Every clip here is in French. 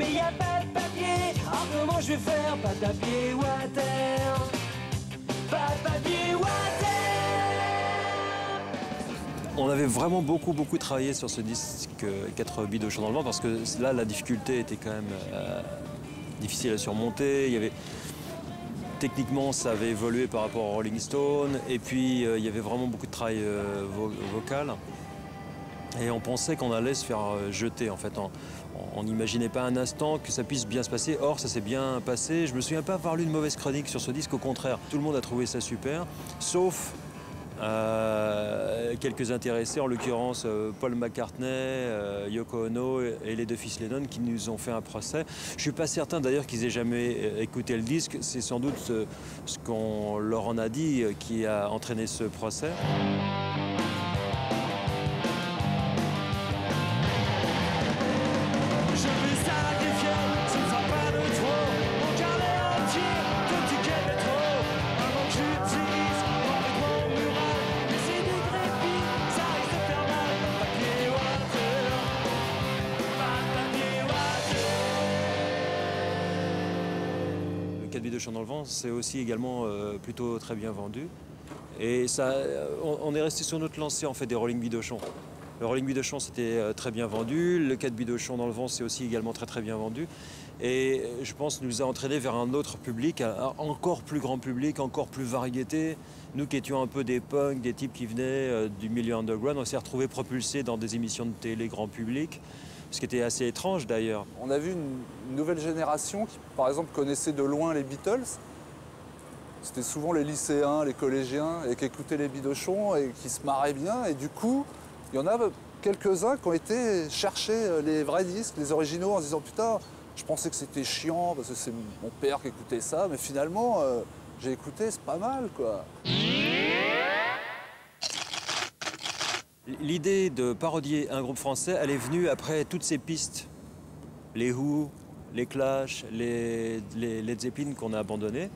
Mais y a pas de papier, alors comment je vais faire? Pas de papier water, pas de papier water. On avait vraiment beaucoup travaillé sur ce disque 4 bidochons dans le vent parce que là la difficulté était quand même difficile à surmonter. Il y avait techniquement ça avait évolué par rapport au Rolling Stone et puis il y avait vraiment beaucoup de travail vocal et on pensait qu'on allait se faire jeter en fait. On n'imaginait pas un instant que ça puisse bien se passer. Or ça s'est bien passé. Je me souviens pas avoir lu une mauvaise chronique sur ce disque, au contraire. Tout le monde a trouvé ça super, sauf quelques intéressés, en l'occurrence Paul McCartney, Yoko Ono et les deux fils Lennon qui nous ont fait un procès. Je ne suis pas certain d'ailleurs qu'ils aient jamais écouté le disque. C'est sans doute ce qu'on leur en a dit qui a entraîné ce procès. Le 4 bidochons dans le vent, c'est aussi également plutôt très bien vendu. Et ça, on est resté sur notre lancée en fait des Rolling Bidochons. Le Rolling Bidochon c'était très bien vendu, le 4 bidochons dans le vent c'est aussi également très bien vendu. Et je pense nous a entraîné vers un autre public, un encore plus grand public, encore plus variété. Nous qui étions un peu des punks, des types qui venaient du milieu underground, on s'est retrouvés propulsés dans des émissions de télé grand public. Ce qui était assez étrange d'ailleurs. On a vu une nouvelle génération qui, par exemple, connaissait de loin les Beatles. C'était souvent les lycéens, les collégiens, et qui écoutaient les bidochons et qui se marraient bien. Et du coup, il y en a quelques-uns qui ont été chercher les vrais disques, les originaux, en se disant « Putain, je pensais que c'était chiant parce que c'est mon père qui écoutait ça, mais finalement, j'ai écouté, c'est pas mal, quoi. » L'idée de parodier un groupe français, elle est venue après toutes ces pistes. Les Who, les Clash, les Led Zeppelin qu'on a abandonnés.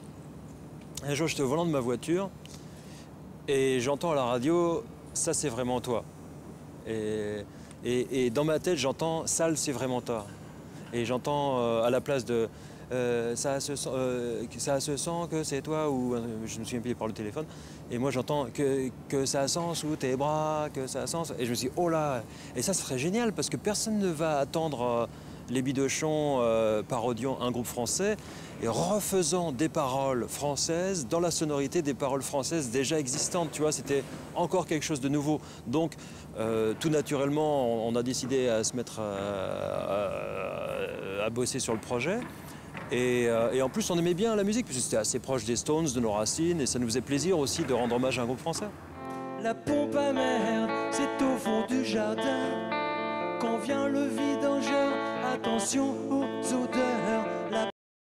Un jour, j'étais au volant de ma voiture et j'entends à la radio « Ça, c'est vraiment toi ». Et dans ma tête, j'entends « Sale, c'est vraiment toi ». Et j'entends à la place de ça se sent que c'est toi, ou je me souviens plus par le téléphone. Et moi j'entends que ça sent sous tes bras, que ça sent. Et je me suis dit, oh là. Et ça serait génial parce que personne ne va attendre les bidochons parodiant un groupe français et refaisant des paroles françaises dans la sonorité des paroles françaises déjà existantes. Tu vois, c'était encore quelque chose de nouveau. Donc tout naturellement, on a décidé à se mettre à bosser sur le projet. Et en plus, on aimait bien la musique, puisque c'était assez proche des Stones, de nos racines, et ça nous faisait plaisir aussi de rendre hommage à un groupe français. La pompe à merde, c'est au fond du jardin. Quand vient le vidangeur, attention aux odeurs.